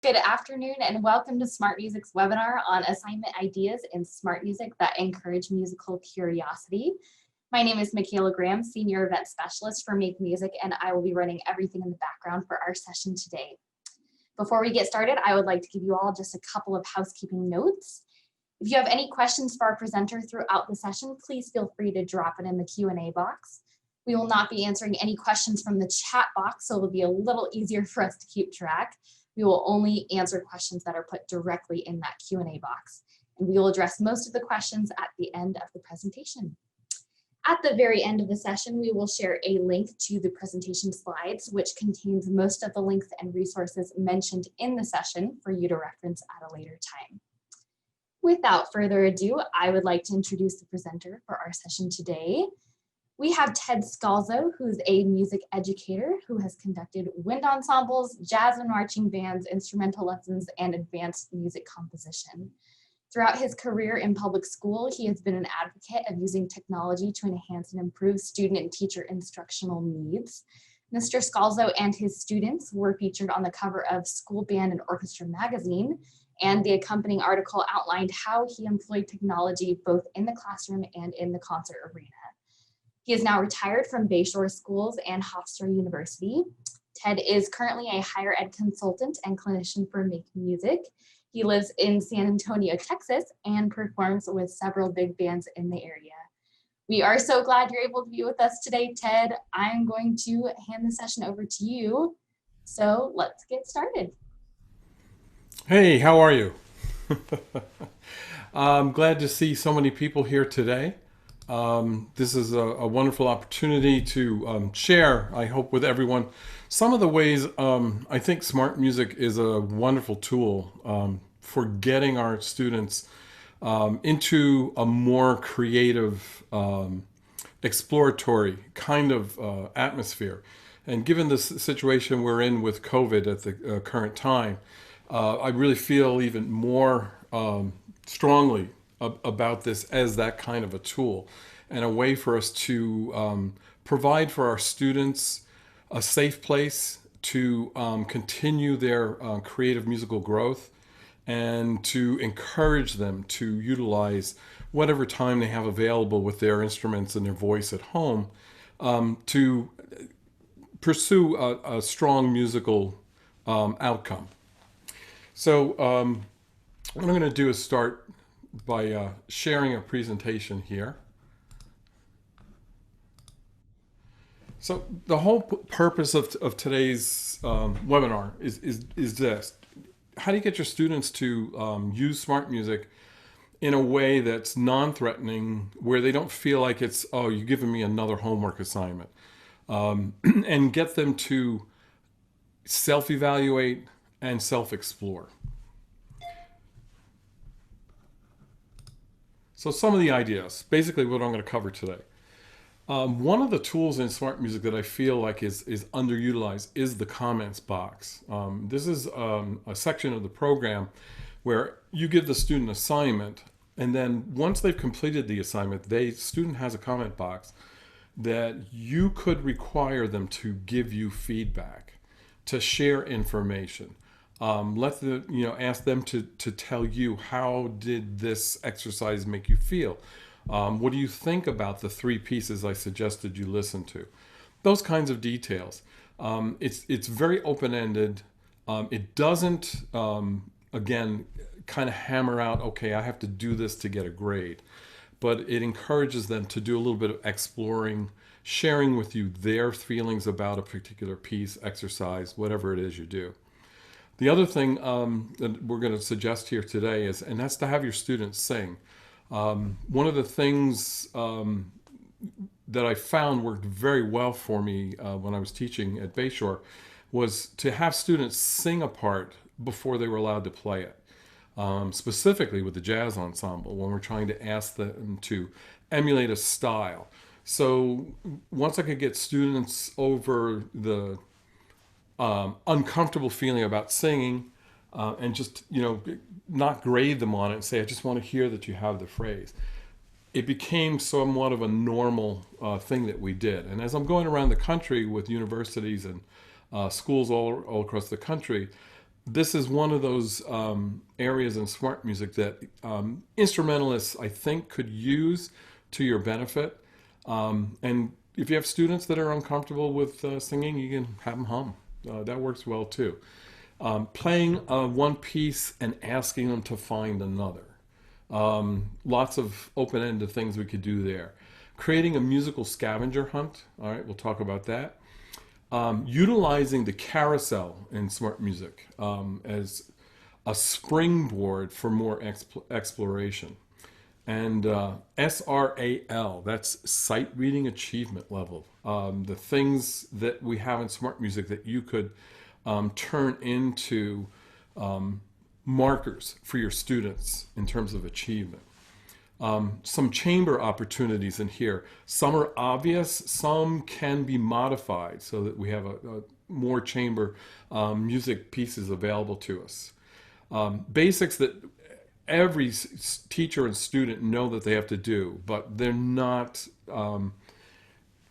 Good afternoon and welcome to SmartMusic's webinar on assignment ideas in smart music that encourage musical curiosity. My name is Michaela Graham, Senior Event Specialist for Make Music, and I will be running everything in the background for our session today. Before we get started, I would like to give you all just a couple of housekeeping notes. If you have any questions for our presenter throughout the session, please feel free to drop it in the Q&A box. We will not be answering any questions from the chat box, so it'll be a little easier for us to keep track. We will only answer questions that are put directly in that Q&A box, and we will address most of the questions at the end of the presentation. At the very end of the session, we will share a link to the presentation slides, which contains most of the links and resources mentioned in the session for you to reference at a later time. Without further ado, I would like to introduce the presenter for our session today. We have Ted Scalzo, who's a music educator who has conducted wind ensembles, jazz and marching bands, instrumental lessons, and advanced music composition. Throughout his career in public school, he has been an advocate of using technology to enhance and improve student and teacher instructional needs. Mr. Scalzo and his students were featured on the cover of School Band and Orchestra magazine, and the accompanying article outlined how he employed technology both in the classroom and in the concert arena. He is now retired from Bayshore Schools and Hofstra University. Ted is currently a higher ed consultant and clinician for Make Music. He lives in San Antonio, Texas, and performs with several big bands in the area. We are so glad you're able to be with us today, Ted. I'm going to hand the session over to you. So let's get started. Hey, how are you? I'm glad to see so many people here today. This is a wonderful opportunity to share, I hope, with everyone some of the ways I think smart music is a wonderful tool for getting our students into a more creative, exploratory kind of atmosphere. And given the situation we're in with COVID at the current time, I really feel even more strongly about this as that kind of a tool and a way for us to provide for our students a safe place to continue their creative musical growth and to encourage them to utilize whatever time they have available with their instruments and their voice at home to pursue a strong musical outcome. So what I'm going to do is start by sharing a presentation here. So the whole purpose of today's webinar is this. How do you get your students to use smart music in a way that's non-threatening, where they don't feel like it's, oh, you're giving me another homework assignment, and get them to self-evaluate and self-explore. So some of the ideas, basically what I'm going to cover today. One of the tools in smart music that I feel like is underutilized is the comments box. This is a section of the program where you give the student an assignment, and then once they've completed the assignment, the student has a comment box that you could require them to give you feedback, to share information. Ask them to tell you, how did this exercise make you feel? What do you think about the 3 pieces I suggested you listen to? Those kinds of details. It's very open-ended. It doesn't, again, kind of hammer out, okay, I have to do this to get a grade. But it encourages them to do a little bit of exploring, sharing with you their feelings about a particular piece, exercise, whatever it is you do. The other thing that we're going to suggest here today is, and that's to have your students sing. One of the things that I found worked very well for me when I was teaching at Bayshore was to have students sing a part before they were allowed to play it. Specifically with the jazz ensemble, when we're trying to ask them to emulate a style. So once I could get students over the uncomfortable feeling about singing, and just, not grade them on it and say, I just want to hear that you have the phrase. It became somewhat of a normal thing that we did. And as I'm going around the country with universities and schools all across the country, this is one of those areas in smart music that instrumentalists, I think, could use to your benefit. And if you have students that are uncomfortable with singing, you can have them hum. That works well too. Playing one piece and asking them to find another. Lots of open-ended things we could do there. Creating a musical scavenger hunt. All right, we'll talk about that. Utilizing the carousel in smart music as a springboard for more exploration. And SRAL, that's sight reading achievement level. The things that we have in smart music that you could turn into markers for your students in terms of achievement. Some chamber opportunities in here. Some are obvious, some can be modified so that we have a more chamber music pieces available to us. Basics that every teacher and student know that they have to do, but they're not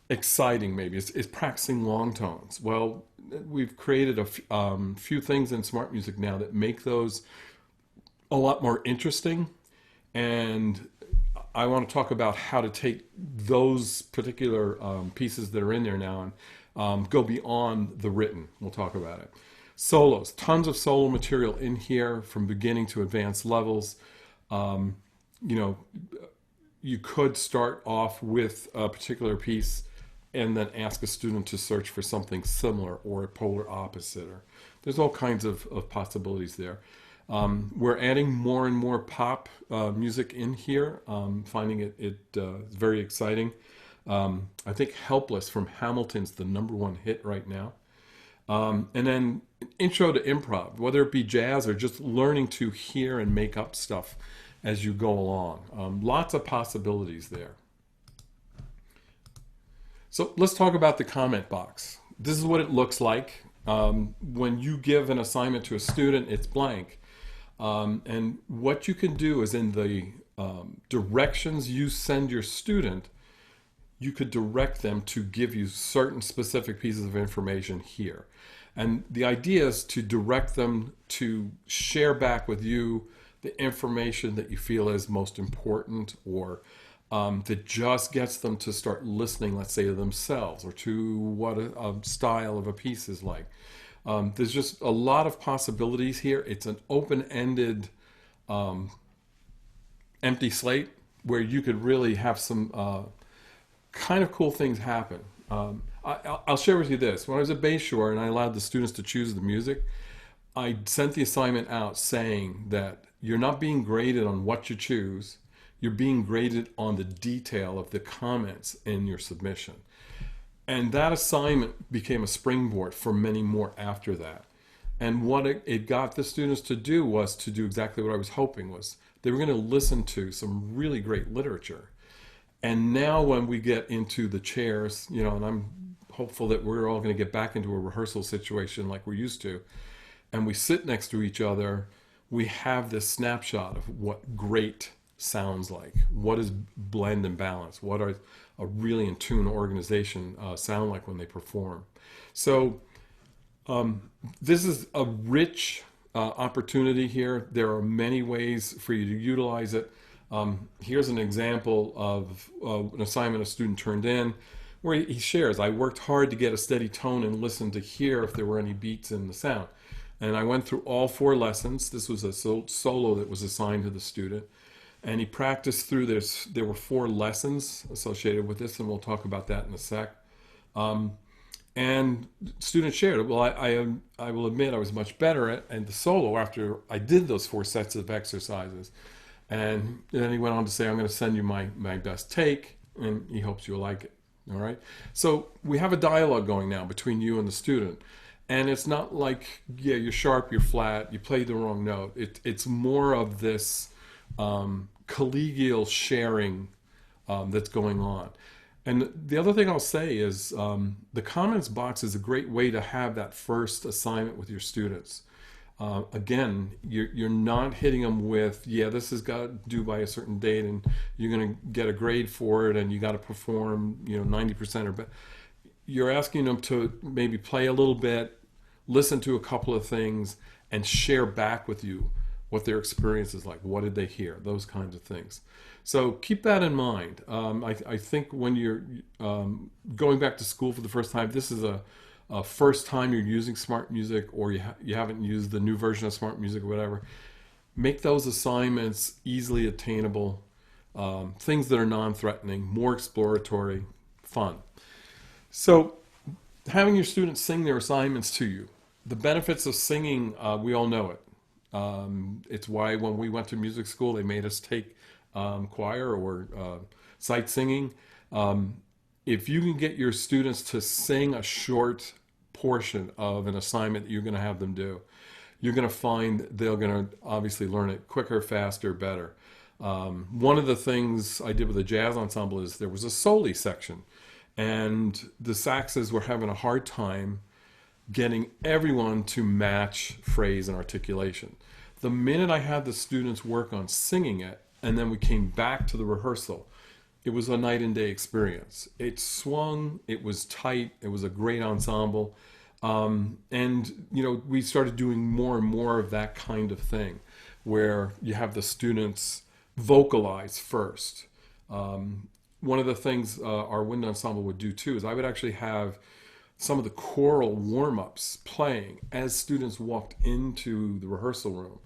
exciting maybe. It's practicing long tones. Well, we've created a few things in smart music now that make those a lot more interesting, and I want to talk about how to take those particular pieces that are in there now and go beyond the written. We'll talk about it. Solos, tons of solo material in here from beginning to advanced levels. You know, you could start off with a particular piece and then ask a student to search for something similar or a polar opposite. Or there's all kinds of possibilities there. We're adding more and more pop music in here, finding it very exciting. I think Helpless from Hamilton's the #1 hit right now. And then intro to improv, whether it be jazz or just learning to hear and make up stuff as you go along. Lots of possibilities there. So let's talk about the comment box. This is what it looks like. When you give an assignment to a student, it's blank. And what you can do is in the directions you send your student, you could direct them to give you certain specific pieces of information here. And the idea is to direct them to share back with you the information that you feel is most important, or that just gets them to start listening, let's say, to themselves or to what a style of a piece is like. There's just a lot of possibilities here. It's an open-ended, empty slate where you could really have some kind of cool things happen. I'll share with you this. When I was at Bayshore and I allowed the students to choose the music, I sent the assignment out saying that you're not being graded on what you choose, you're being graded on the detail of the comments in your submission. And that assignment became a springboard for many more after that. And what it got the students to do was to do exactly what I was hoping was. They were going to listen to some really great literature. And now when we get into the chairs, you know, and I'm hopeful that we're all going to get back into a rehearsal situation like we're used to, and we sit next to each other, we have this snapshot of what great sounds like. What is blend and balance? What are a really in tune organization sound like when they perform? So this is a rich opportunity here. There are many ways for you to utilize it. Here's an example of an assignment a student turned in where he shares, I worked hard to get a steady tone and listen to hear if there were any beats in the sound. And I went through all 4 lessons. This was a solo that was assigned to the student. And he practiced through this. There were 4 lessons associated with this, and we'll talk about that in a sec. And students shared, well, I will admit I was much better at the solo after I did those 4 sets of exercises. And then he went on to say, I'm going to send you my best take, and he hopes you'll like it. All right. So we have a dialogue going now between you and the student. And it's not like, yeah, you're sharp, you're flat, you played the wrong note. It's more of this collegial sharing that's going on. And the other thing I'll say is the comments box is a great way to have that first assignment with your students. Again, you're not hitting them with, yeah, this has got to due by a certain date and you're going to get a grade for it and you got to perform, 90% or better. You're asking them to maybe play a little bit, listen to a couple of things, and share back with you what their experience is like. What did they hear? Those kinds of things. So keep that in mind. I think when you're going back to school for the first time, this is a first time you're using SmartMusic, or you haven't used the new version of SmartMusic or whatever. Make those assignments easily attainable, things that are non-threatening, more exploratory, fun. So having your students sing their assignments to you. The benefits of singing, we all know it. It's why when we went to music school, they made us take choir or sight singing. If you can get your students to sing a short portion of an assignment that you're going to have them do, you're going to find they're going to obviously learn it quicker, faster, better. One of the things I did with the jazz ensemble is there was a soli section, and the saxes were having a hard time getting everyone to match phrase and articulation. The minute I had the students work on singing it, and then we came back to the rehearsal, it was a night and day experience. It swung, it was tight, it was a great ensemble. And, we started doing more and more of that kind of thing, where you have the students vocalize first. One of the things our wind ensemble would do too is I would actually have some of the choral warm-ups playing as students walked into the rehearsal room.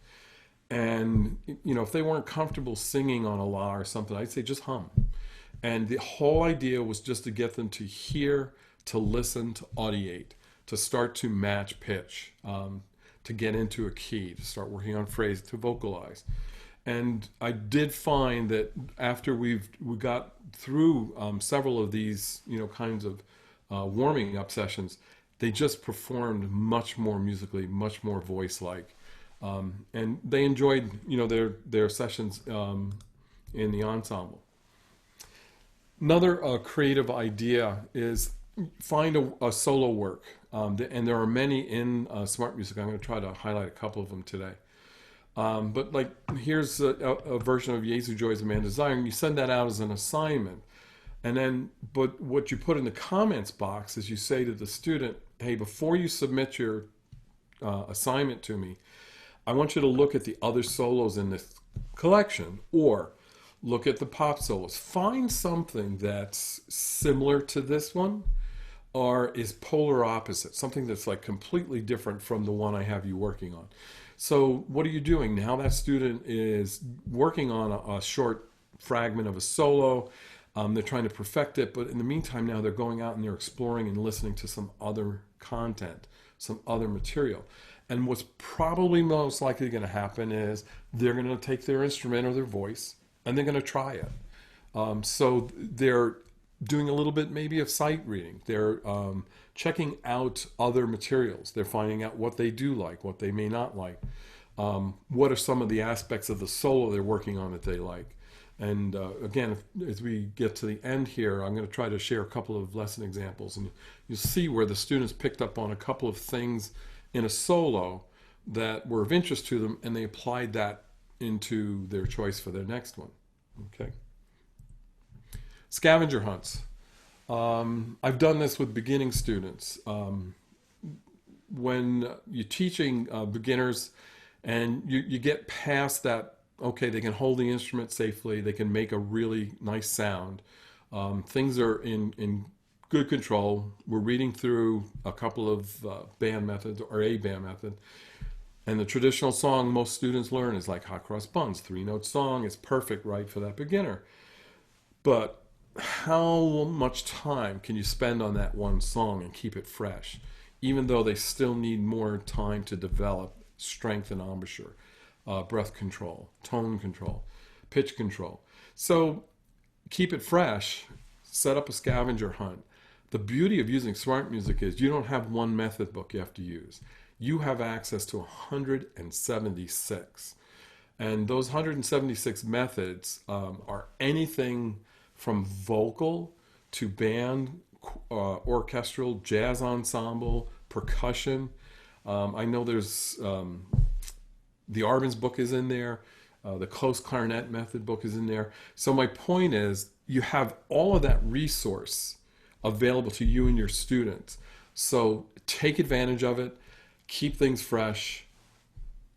And, if they weren't comfortable singing on a la or something, I'd say just hum. And the whole idea was just to get them to hear, to listen, to audiate, to start to match pitch, to get into a key, to start working on phrase, to vocalize. And I did find that after we got through several of these, kinds of warming up sessions, they just performed much more musically, much more voice-like. And they enjoyed, their sessions in the ensemble. Another creative idea is find a solo work. And there are many in SmartMusic. I'm going to try to highlight a couple of them today. But here's a version of Jesu Joys of Man Desiring. You send that out as an assignment. And then, but what you put in the comments box is you say to the student, hey, before you submit your assignment to me, I want you to look at the other solos in this collection, or look at the pop solos. Find something that's similar to this one, or is polar opposite, something that's completely different from the one I have you working on. So what are you doing? Now that student is working on a short fragment of a solo. They're trying to perfect it, but in the meantime now they're going out and they're exploring and listening to some other content, some other material. And what's probably most likely going to happen is they're going to take their instrument or their voice and they're going to try it. So they're doing a little bit maybe of sight reading. They're checking out other materials. They're finding out what they do like, what they may not like. What are some of the aspects of the solo they're working on that they like. And again, as we get to the end here, I'm going to try to share a couple of lesson examples. And you'll see where the students picked up on a couple of things in a solo that were of interest to them, and they applied that into their choice for their next one. Okay. Scavenger hunts. I've done this with beginning students. When you're teaching beginners and you get past that, okay, they can hold the instrument safely, they can make a really nice sound, things are in good control. We're reading through a couple of band methods, or a band method. And the traditional song most students learn is like Hot Cross Buns, 3-note song. It's perfect, right, for that beginner. But how much time can you spend on that one song and keep it fresh, even though they still need more time to develop strength and embouchure, breath control, tone control, pitch control? So keep it fresh. Set up a scavenger hunt. The beauty of using SmartMusic is you don't have one method book you have to use. You have access to 176. And those 176 methods are anything from vocal to band, orchestral, jazz ensemble, percussion. I know there's the Arbenz book is in there. The close clarinet method book is in there. So my point is you have all of that resource available to you and your students. So take advantage of it. keep things fresh,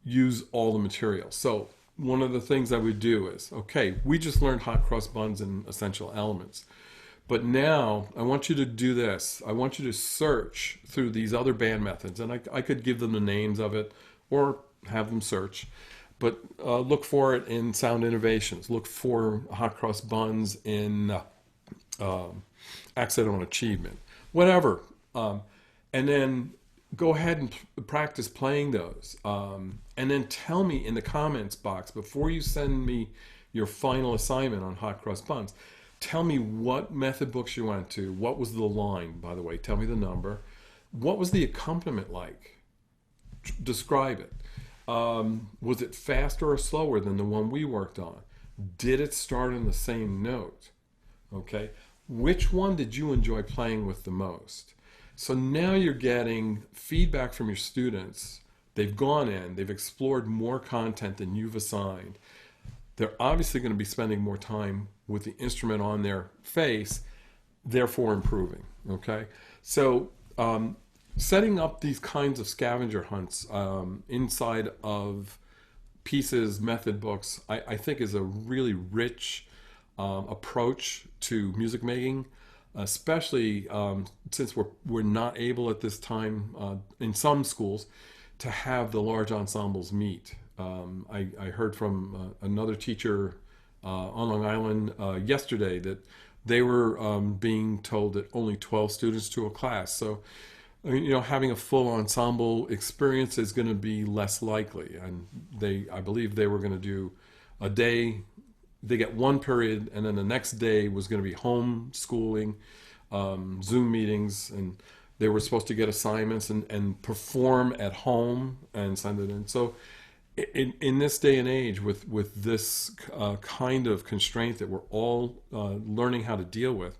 use all the material. So one of the things I would do is, okay, we just learned hot cross buns and essential elements. But now I want you to do this. I want you to search through these other band methods. And I could give them the names of it or have them search. But look for it in Sound Innovations. Look for hot cross buns in Accidental Achievement. Whatever. And then go ahead and practice playing those. And then tell me in the comments box, before you send me your final assignment on hot cross buns, tell me what method books you went to. What was the line, by the way? Tell me the number. What was the accompaniment like? Describe it. Was it faster or slower than the one we worked on? Did it start on the same note? Okay. Which one did you enjoy playing with the most? So now you're getting feedback from your students. They've gone in, they've explored more content than you've assigned. They're obviously going to be spending more time with the instrument on their face, therefore improving. Okay. So setting up these kinds of scavenger hunts inside of pieces, method books, I think is a really rich approach to music making, especially since we're not able at this time in some schools to have the large ensembles meet. I heard from another teacher on Long Island yesterday that they were being told that only 12 students to a class. So, having a full ensemble experience is going to be less likely. And I believe they were going to do a day. They get one period, and then the next day was going to be homeschooling, Zoom meetings, and they were supposed to get assignments and perform at home and send it in. So in this day and age, with this kind of constraint that we're all learning how to deal with,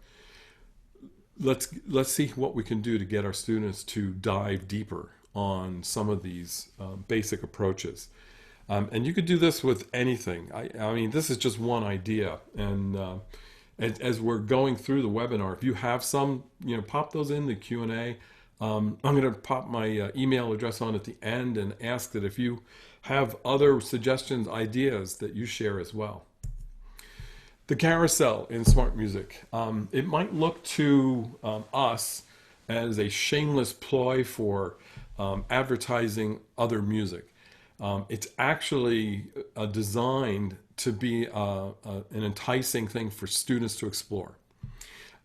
let's see what we can do to get our students to dive deeper on some of these basic approaches. And you could do this with anything. I mean, this is just one idea. And as we're going through the webinar, if you have some, pop those in the Q&A. I'm going to pop my email address on at the end and ask that if you have other suggestions, ideas, that you share as well. The carousel in SmartMusic. It might look to us as a shameless ploy for advertising other music. It's actually designed to be an enticing thing for students to explore.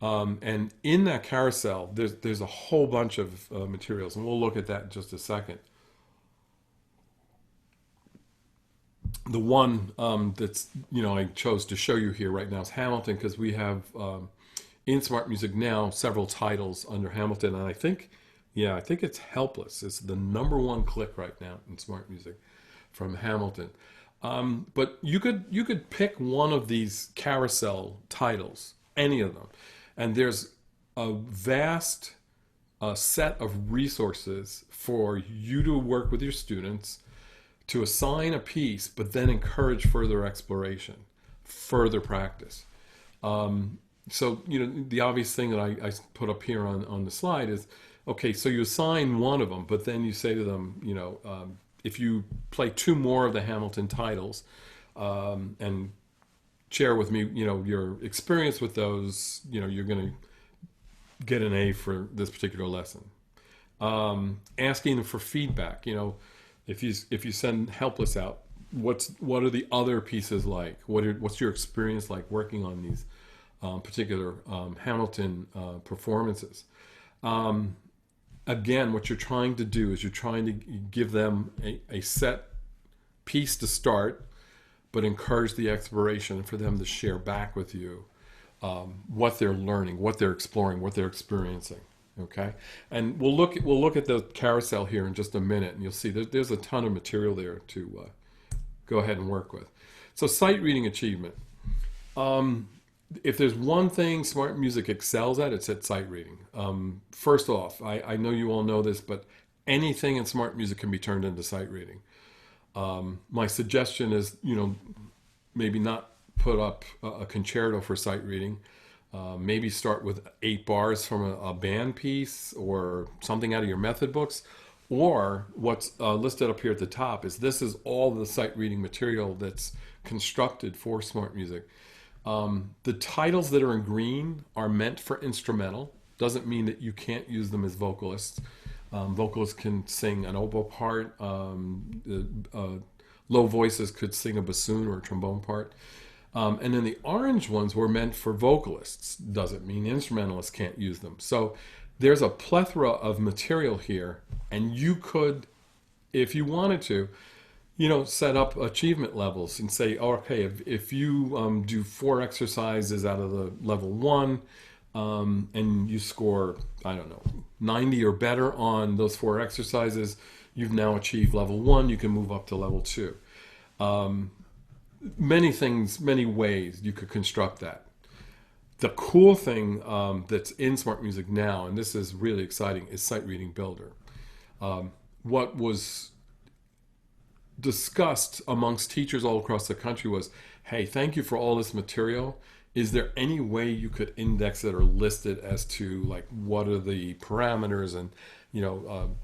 And in that carousel, there's a whole bunch of materials, and we'll look at that in just a second. The one that's, I chose to show you here right now is Hamilton, because we have in SmartMusic now several titles under Hamilton, and I think it's Helpless. It's the #1 click right now in SmartMusic from Hamilton. But you could pick one of these carousel titles, any of them, and there's a vast set of resources for you to work with your students to assign a piece, but then encourage further exploration, further practice. So, the obvious thing that I put up here on the slide is, okay, so you assign one of them, but then you say to them, if you play 2 more of the Hamilton titles and share with me, your experience with those, you're going to get an A for this particular lesson. Asking them for feedback, if you send Helpless out, what are the other pieces like? What's your experience like working on these particular Hamilton performances? Again, what you're trying to do is you're trying to give them a set piece to start, but encourage the exploration for them to share back with you what they're learning, what they're exploring, what they're experiencing. Okay, and we'll look at the carousel here in just a minute, and you'll see there's a ton of material there to go ahead and work with. So sight reading achievement. If there's one thing SmartMusic excels at, it's at sight reading. First off, I know you all know this, but anything in SmartMusic can be turned into sight reading. My suggestion is, maybe not put up a concerto for sight reading. Maybe start with 8 bars from a band piece or something out of your method books, Or what's listed up here at the top is this is all the sight reading material that's constructed for Smart Music. The titles that are in green are meant for instrumental. Doesn't mean that you can't use them as vocalists. Vocalists can sing an oboe part. Low voices could sing a bassoon or a trombone part. And then the orange ones were meant for vocalists. Doesn't mean instrumentalists can't use them. So there's a plethora of material here, and you could, if you wanted to, set up achievement levels and say, oh, okay, if you do 4 exercises out of the level 1, and you score, I don't know, 90 or better on those 4 exercises, you've now achieved level 1, you can move up to level 2. Many things, many ways you could construct that. The cool thing that's in Smart Music now, and this is really exciting, is Sight Reading Builder. What was discussed amongst teachers all across the country was, hey, thank you for all this material. Is there any way you could index it or list it as to like what are the parameters, and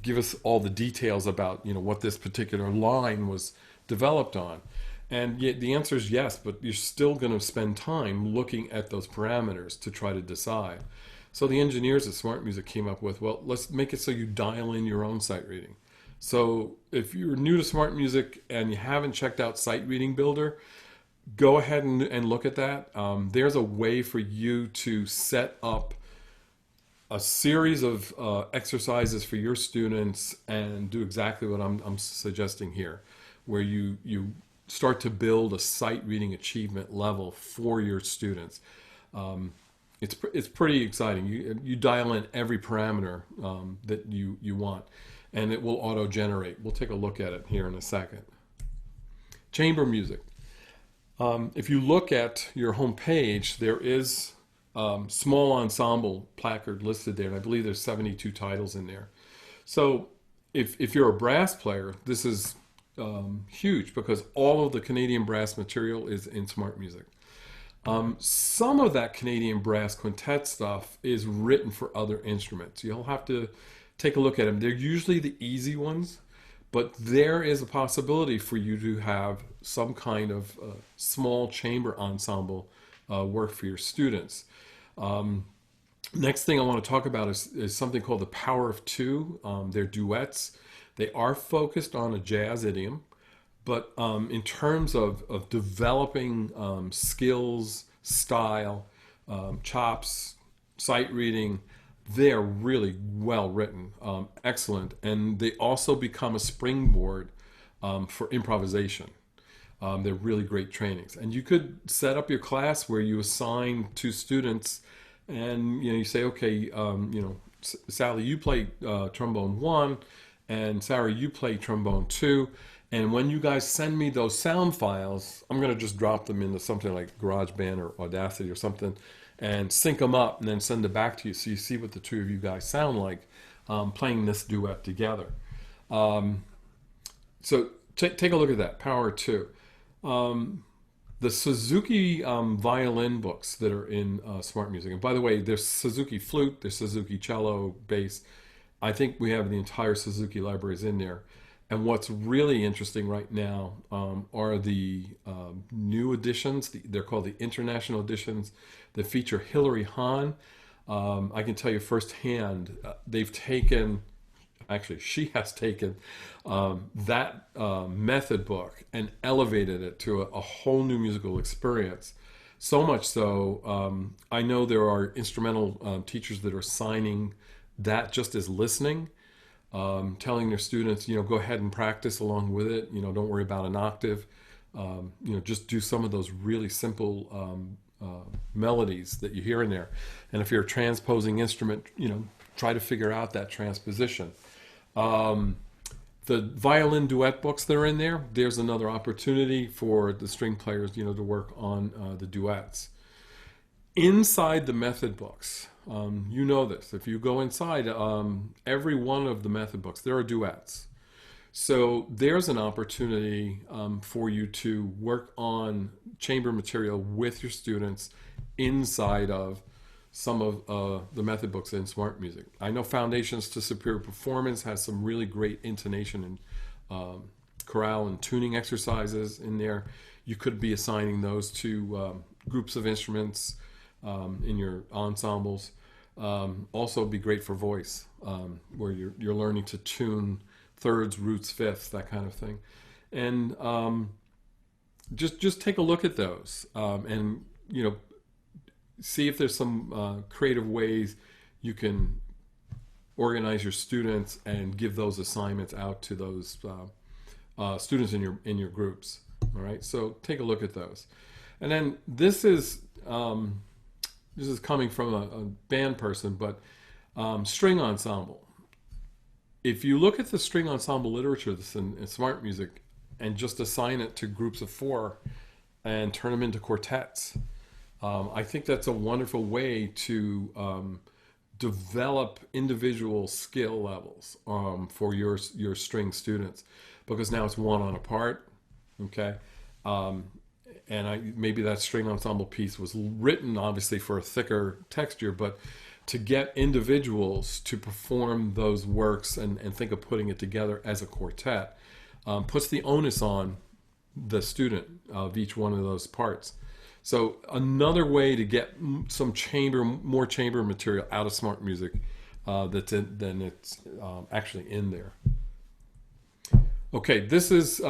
give us all the details about what this particular line was developed on? And yet the answer is yes, but you're still going to spend time looking at those parameters to try to decide. So the engineers at Smart Music came up with, well, let's make it so you dial in your own sight reading. So if you're new to Smart Music and you haven't checked out Sight Reading Builder, go ahead and look at that. There's a way for you to set up a series of exercises for your students and do exactly what I'm suggesting here, where you start to build a sight reading achievement level for your students. It's pretty exciting. You dial in every parameter that you want, and it will auto-generate. We'll take a look at it here in a second. Chamber music. If you look at your home page, there is small ensemble placard listed there, and I believe there's 72 titles in there. So if you're a brass player, this is huge, because all of the Canadian brass material is in Smart Music. Some of that Canadian brass quintet stuff is written for other instruments. You'll have to take a look at them. They're usually the easy ones, but there is a possibility for you to have some kind of small chamber ensemble work for your students. Next thing I want to talk about is something called the Power of Two. They're duets. They are focused on a jazz idiom, but in terms of developing skills, style, chops, sight reading, they're really well written, excellent, and they also become a springboard for improvisation. They're really great trainings, and you could set up your class where you assign 2 students, and you say, okay, Sally, you play trombone 1, and Sarah, you play trombone 2. And when you guys send me those sound files, I'm going to just drop them into something like GarageBand or Audacity or something and sync them up and then send it back to you so you see what the 2 of you guys sound like playing this duet together. So take a look at that, Power 2. The Suzuki violin books that are in Smart Music. And by the way, there's Suzuki flute, there's Suzuki cello, bass. I think we have the entire Suzuki libraries in there. And what's really interesting right now are the new editions. They're called the International Editions that feature Hilary Hahn. I can tell you firsthand, she has taken that method book and elevated it to a whole new musical experience. So much so, I know there are instrumental teachers that are signing that just as listening. Telling their students, go ahead and practice along with it. Don't worry about an octave. Just do some of those really simple melodies that you hear in there. And if you're a transposing instrument, try to figure out that transposition. The violin duet books that are in there, there's another opportunity for the string players, to work on the duets. Inside the method books, you know this. If you go inside every one of the method books, there are duets. So there's an opportunity for you to work on chamber material with your students inside of some of the method books in SmartMusic. I know Foundations to Superior Performance has some really great intonation and chorale and tuning exercises in there. You could be assigning those to groups of instruments in your ensembles. Also be great for voice, where you're learning to tune thirds, roots, fifths, that kind of thing. And just take a look at those, and see if there's some creative ways you can organize your students and give those assignments out to those students in your groups. All right, so take a look at those. And then this is coming from a band person, but string ensemble. If you look at the string ensemble literature that's in SmartMusic and just assign it to groups of 4 and turn them into quartets, I think that's a wonderful way to develop individual skill levels for your string students, because now it's one on a part, okay? And maybe that string ensemble piece was written obviously for a thicker texture, but to get individuals to perform those works and think of putting it together as a quartet puts the onus on the student of each one of those parts. So another way to get some more chamber material out of SmartMusic than it's actually in there. Okay, this is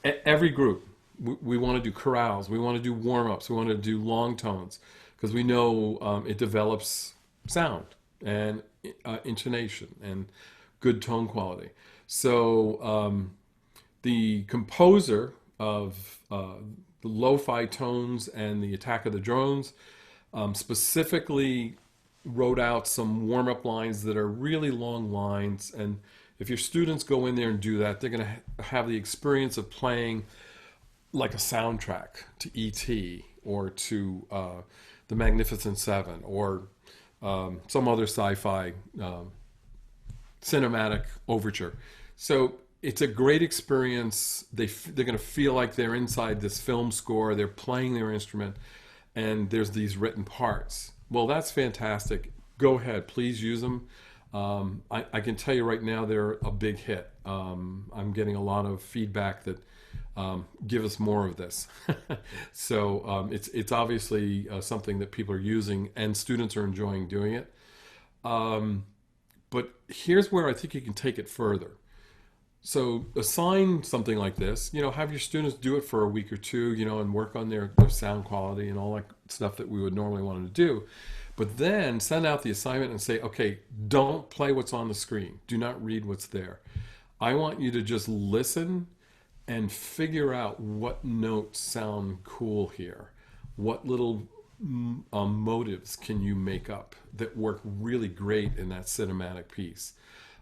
every group. We want to do chorales, we want to do warm-ups, we want to do long tones, because we know it develops sound and intonation and good tone quality. So the composer of the lo-fi tones and the Attack of the Drones specifically wrote out some warm-up lines that are really long lines, and if your students go in there and do that, they're going to have the experience of playing like a soundtrack to E.T. or to The Magnificent Seven or some other sci-fi cinematic overture. So it's a great experience. They're going to feel like they're inside this film score. They're playing their instrument, and there's these written parts. Well, that's fantastic. Go ahead, please use them. I can tell you right now they're a big hit. I'm getting a lot of feedback that give us more of this. So it's obviously something that people are using, and students are enjoying doing it. But here's where I think you can take it further. So assign something like this, have your students do it for a week or two, and work on their sound quality and all that stuff that we would normally want them to do. But then send out the assignment and say, okay, don't play what's on the screen. Do not read what's there. I want you to just listen and figure out what notes sound cool here. What little motives can you make up that work really great in that cinematic piece?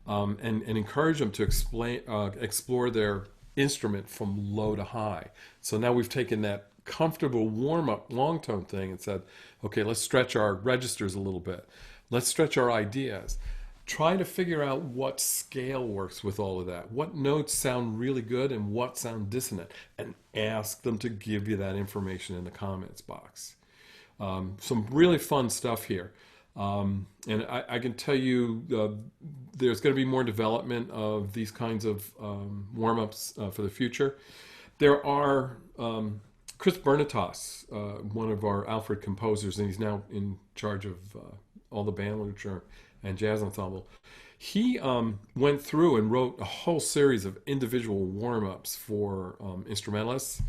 And encourage them to explore their instrument from low to high. So now we've taken that comfortable warm-up long tone thing and said, okay, let's stretch our registers a little bit. Let's stretch our ideas. Try to figure out what scale works with all of that. What notes sound really good and what sound dissonant, and ask them to give you that information in the comments box. Some really fun stuff here. And I can tell you there's going to be more development of these kinds of warm-ups for the future. There are Chris Bernatas, one of our Alfred composers, and he's now in charge of all the band literature and jazz ensemble. He went through and wrote a whole series of individual warm-ups for instrumentalists.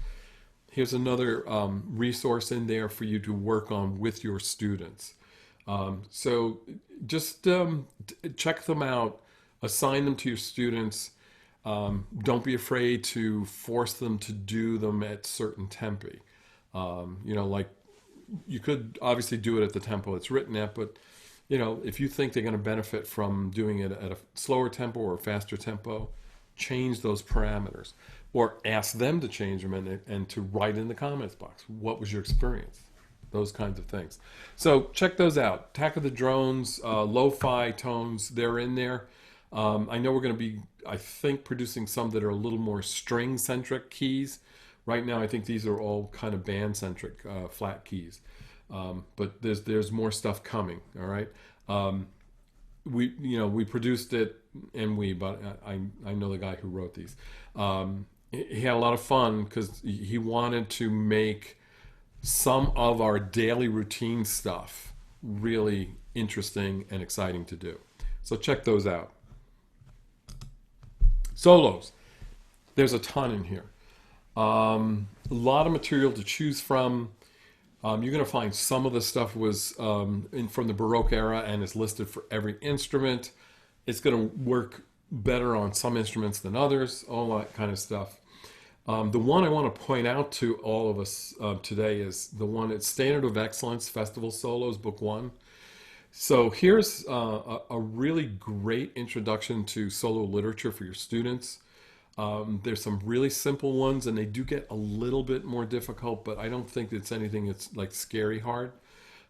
Here's another resource in there for you to work on with your students. So just check them out, assign them to your students. Don't be afraid to force them to do them at certain tempi. Like you could obviously do it at the tempo it's written at, but if you think they're going to benefit from doing it at a slower tempo or a faster tempo, change those parameters, or ask them to change them and to write in the comments box. What was your experience? Those kinds of things. So check those out. Attack of the Drones, lo-fi tones, they're in there. I know we're going to be, I think, producing some that are a little more string-centric keys. Right now, I think these are all kind of band-centric flat keys. But there's more stuff coming. All right. We produced it, but I know the guy who wrote these. He had a lot of fun because he wanted to make some of our daily routine stuff really interesting and exciting to do. So check those out. Solos. There's a ton in here. A lot of material to choose from. You're going to find some of the stuff was from the Baroque era and is listed for every instrument. It's going to work better on some instruments than others, all that kind of stuff. The one I want to point out to all of us today is the one, it's Standard of Excellence Festival Solos, Book 1. So here's a really great introduction to solo literature for your students. There's some really simple ones, and they do get a little bit more difficult, but I don't think it's anything that's like scary hard.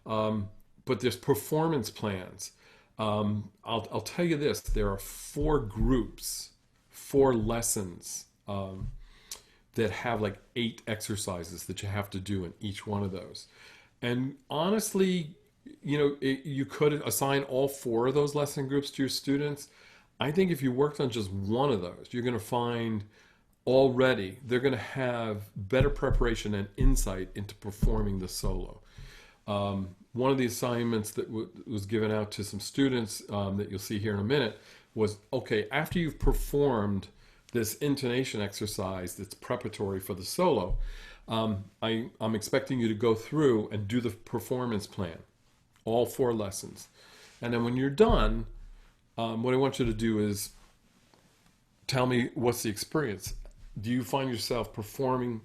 But there's performance plans. I'll tell you this, there are 4 groups, 4 lessons that have like 8 exercises that you have to do in each one of those. And honestly, you could assign all 4 of those lesson groups to your students. I think if you worked on just one of those, you're going to find already they're going to have better preparation and insight into performing the solo. One of the assignments that was given out to some students that you'll see here in a minute was, okay, after you've performed this intonation exercise that's preparatory for the solo, I'm expecting you to go through and do the performance plan, all 4 lessons. And then when you're done, what I want you to do is tell me, what's the experience? Do you find yourself performing,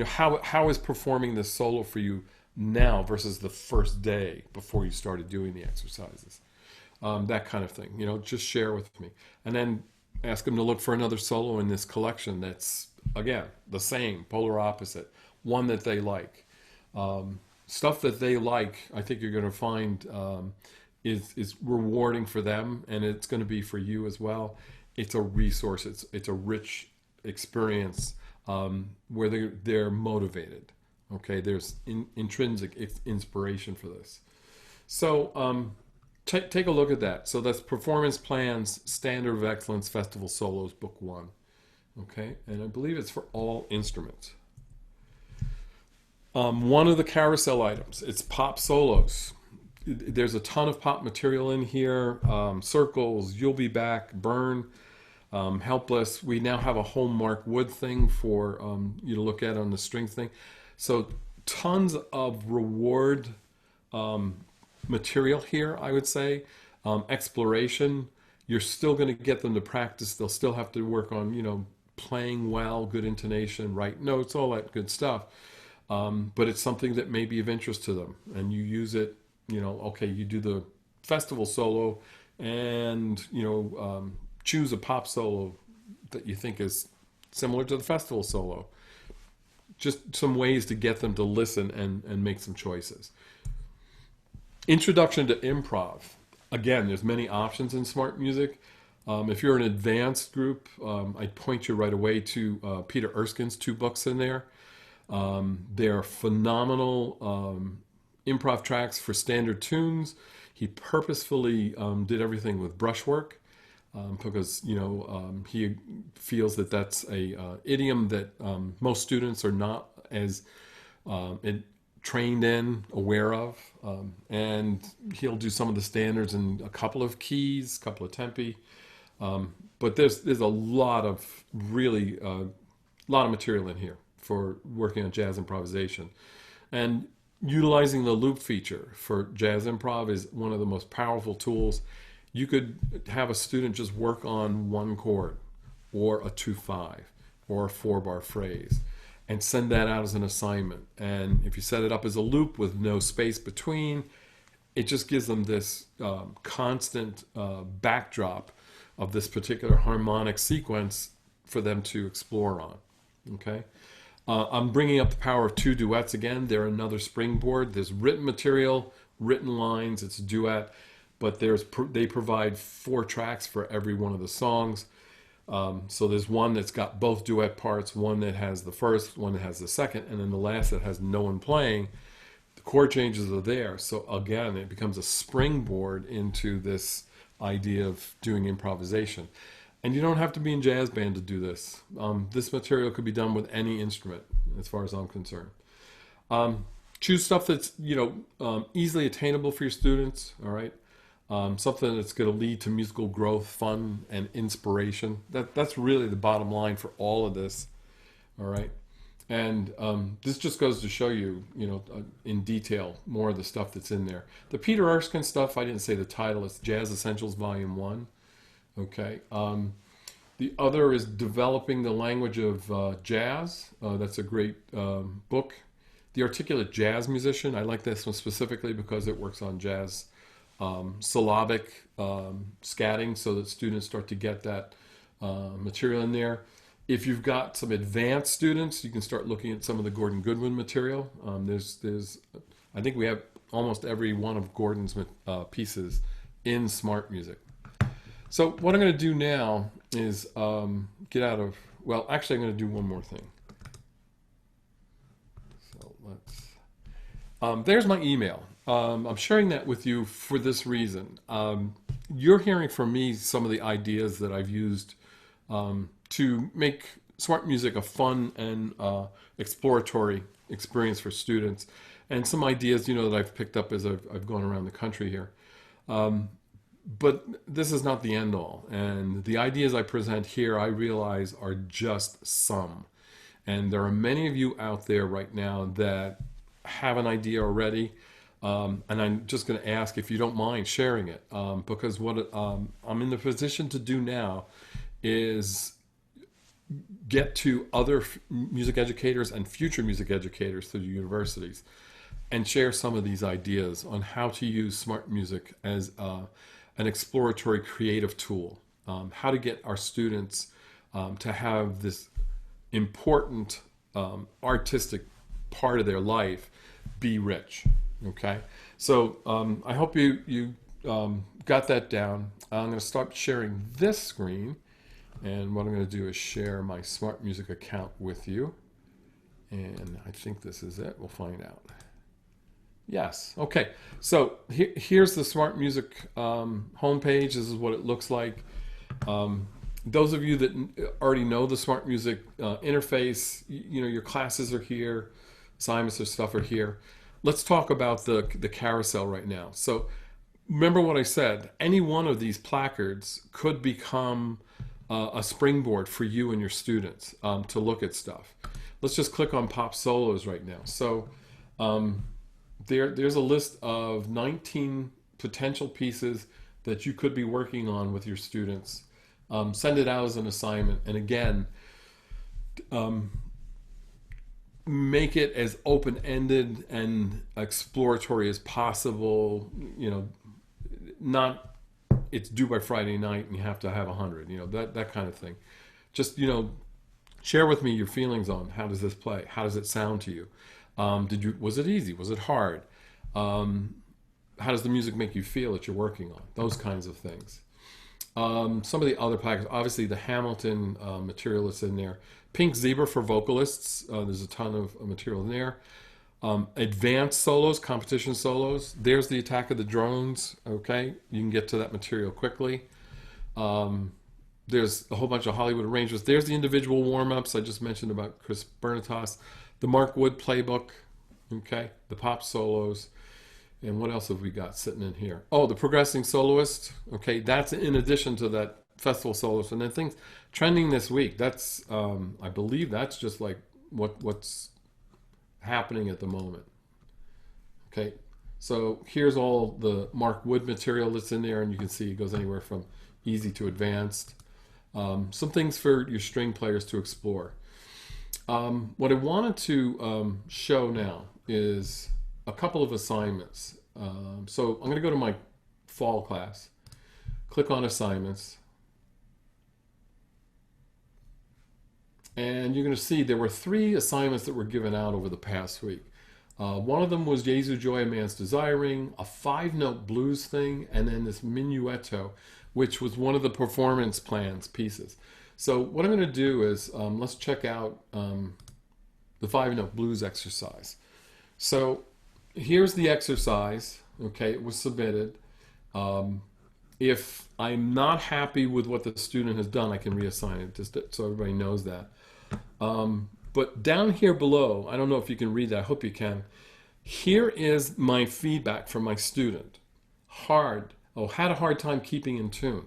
how is performing this solo for you now versus the first day before you started doing the exercises? That kind of thing, just share with me. And then ask them to look for another solo in this collection that's, again, the same, polar opposite, one that they like. Stuff that they like, I think you're going to find is rewarding for them, and it's going to be for you as well. It's a resource. It's a rich experience where they're motivated. Okay, there's intrinsic inspiration for this. So take a look at that. So that's Performance Plans, Standard of Excellence Festival Solos, Book 1. Okay, and I believe it's for all instruments. One of the carousel items, it's pop solos. There's a ton of pop material in here. Circles, You'll Be Back, Burn, Helpless. We now have a whole Mark Wood thing for you to look at on the string thing. So tons of reward material here, I would say. Exploration. You're still going to get them to practice. They'll still have to work on, playing well, good intonation, right notes, all that good stuff. But it's something that may be of interest to them. And you use it, okay, you do the festival solo and, choose a pop solo that you think is similar to the festival solo. Just some ways to get them to listen and make some choices. Introduction to Improv. Again, there's many options in SmartMusic. If you're an advanced group, I'd point you right away to Peter Erskine's 2 books in there. They're phenomenal improv tracks for standard tunes. He purposefully did everything with brushwork because he feels that that's a idiom that most students are not as trained in, aware of, and he'll do some of the standards in a couple of keys, a couple of tempi, but there's a lot of really lot of material in here for working on jazz improvisation. And utilizing the loop feature for jazz improv is one of the most powerful tools. You could have a student just work on one chord or a 2/5 or a 4-bar phrase and send that out as an assignment. And if you set it up as a loop with no space between, it just gives them this constant backdrop of this particular harmonic sequence for them to explore on. Okay? I'm bringing up the power of 2 duets again. They're another springboard. There's written material, written lines. It's a duet, but they provide 4 tracks for every one of the songs. So there's one that's got both duet parts, one that has the first, one that has the second, and then the last that has no one playing. The chord changes are there. So again, it becomes a springboard into this idea of doing improvisation. And you don't have to be in jazz band to do this. This material could be done with any instrument, as far as I'm concerned. Choose stuff that's easily attainable for your students. All right, something that's going to lead to musical growth, fun, and inspiration. That's really the bottom line for all of this. All right, and this just goes to show you, in detail more of the stuff that's in there. The Peter Erskine stuff, I didn't say the title. It's Jazz Essentials Volume 1. Okay. The other is Developing the Language of Jazz. That's a great book. The Articulate Jazz Musician. I like this one specifically because it works on jazz syllabic scatting, so that students start to get that material in there. If you've got some advanced students, you can start looking at some of the Gordon Goodwin material. I think we have almost every one of Gordon's pieces in SmartMusic. So what I'm going to do now is get out of, well, actually I'm going to do one more thing. So there's my email. I'm sharing that with you for this reason. You're hearing from me some of the ideas that I've used to make SmartMusic a fun and exploratory experience for students, and some ideas that I've picked up as I've gone around the country here. But this is not the end all. And the ideas I present here, I realize, are just some. And there are many of you out there right now that have an idea already. And I'm just going to ask if you don't mind sharing it. Because what I'm in the position to do now is get to other music educators and future music educators through the universities and share some of these ideas on how to use SmartMusic as an exploratory creative tool, how to get our students to have this important artistic part of their life be rich. Okay, so I hope you got that down. I'm going to start sharing this screen, and what I'm going to do is share my SmartMusic account with you, and I think this is it. We'll find out. Yes. Okay. So here's the SmartMusic homepage. This is what it looks like. Those of you that already know the SmartMusic interface, your classes are here, assignments or stuff are here. Let's talk about the carousel right now. So remember what I said. Any one of these placards could become a springboard for you and your students to look at stuff. Let's just click on Pop Solos right now. So there's a list of 19 potential pieces that you could be working on with your students. Send it out as an assignment. And again, make it as open-ended and exploratory as possible. Not it's due by Friday night and you have to have 100, that kind of thing. Just, share with me your feelings on how does this play? How does it sound to you? Was it easy? Was it hard? How does the music make you feel that you're working on? Those kinds of things. Some of the other packages, obviously the Hamilton material that's in there. Pink Zebra for vocalists. There's a ton of material in there. Advanced solos, competition solos. There's the Attack of the Drones. Okay, you can get to that material quickly. There's a whole bunch of Hollywood arrangements. There's the individual warm-ups I just mentioned about Chris Bernatas. The Mark Wood playbook. Okay, the pop solos. And what else have we got sitting in here? Oh, the progressing soloist. Okay, that's in addition to that festival soloist. And then things trending this week. That's, I believe that's just like what's happening at the moment. Okay, so here's all the Mark Wood material that's in there. And you can see it goes anywhere from easy to advanced. Some things for your string players to explore. What I wanted to show now is a couple of assignments. So I'm going to go to my fall class, click on assignments, and you're going to see there were 3 assignments that were given out over the past week. One of them was Jesu Joy, a Man's Desiring, a 5-note blues thing, and then this Minuetto, which was one of the performance plans pieces. So what I'm going to do is let's check out the 5-note blues exercise. So here's the exercise. Okay, it was submitted. If I'm not happy with what the student has done, I can reassign it, just so everybody knows that. But down here below, I don't know if you can read that. I hope you can. Here is my feedback from my student. Hard. Oh, had a hard time keeping in tune.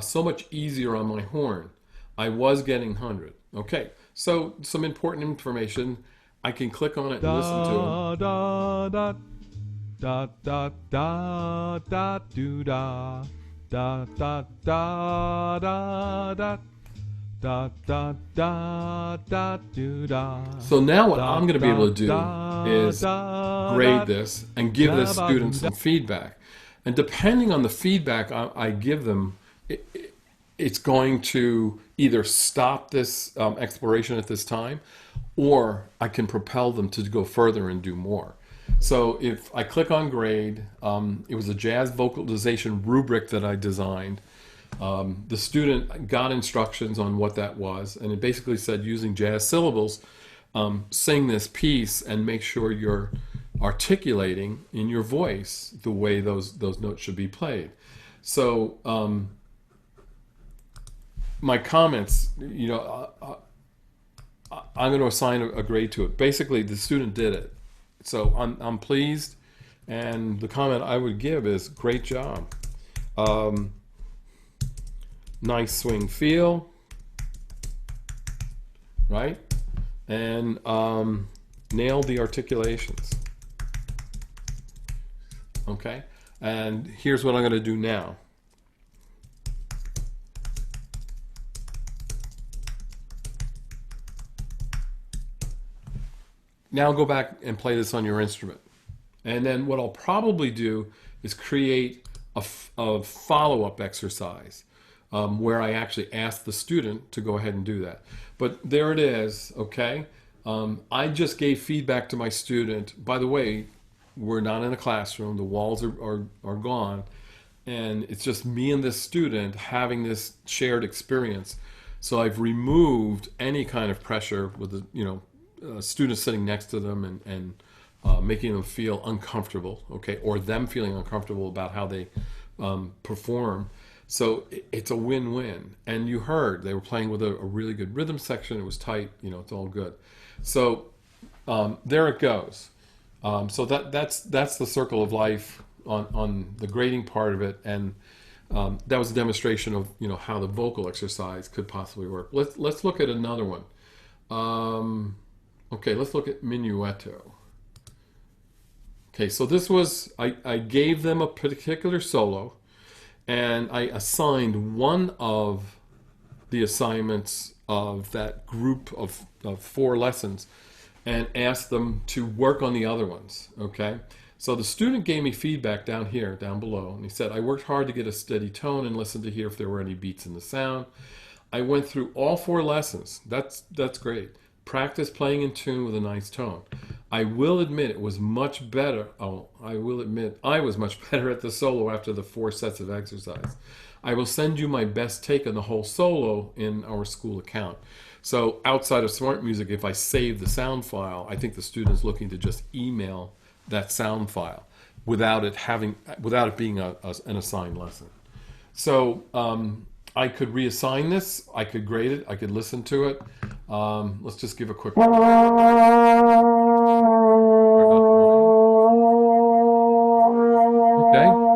So much easier on my horn. I was getting 100. Okay, so some important information. I can click on it and listen to it. Da da da da da da do da da da da da da da da da da do da. So now what I'm going to be able to do is grade this and give this student some feedback. And depending on the feedback I give them, it's going to either stop this exploration at this time, or I can propel them to go further and do more. So if I click on grade, it was a jazz vocalization rubric that I designed. The student got instructions on what that was, and it basically said, using jazz syllables, sing this piece and make sure you're articulating in your voice the way those notes should be played. So my comments, you know, I'm going to assign a grade to it. Basically, the student did it, so I'm pleased. And the comment I would give is, great job. Nice swing feel, right? And nailed the articulations. Okay, and here's what I'm going to do now. Now go back and play this on your instrument. And then what I'll probably do is create a follow-up exercise where I actually ask the student to go ahead and do that. But there it is, okay? I just gave feedback to my student. By the way, we're not in a classroom. The walls are gone. And it's just me and this student having this shared experience. So I've removed any kind of pressure with the, you know, students sitting next to them and making them feel uncomfortable, okay, or them feeling uncomfortable about how they perform. So it's a win-win. And you heard they were playing with a really good rhythm section. It was tight, you know, it's all good. So there it goes. So that's the circle of life on the grading part of it, and that was a demonstration of, you know, how the vocal exercise could possibly work. Let's look at another one. Okay, let's look at minuetto. Okay, so this was, I gave them a particular solo, and I assigned one of the assignments of that group of 4 lessons and asked them to work on the other ones, okay? So the student gave me feedback down here, down below, and he said, I worked hard to get a steady tone and listen to hear if there were any beats in the sound. I went through all 4 lessons. That's great. Practice playing in tune with a nice tone. I will admit it was much better. Oh, I will admit I was much better at the solo after the 4 sets of exercise. I will send you my best take on the whole solo in our school account. So outside of SmartMusic, if I save the sound file, I think the student's looking to just email that sound file without it being an assigned lesson. So I could reassign this, I could grade it, I could listen to it. Let's just give a quick... Okay,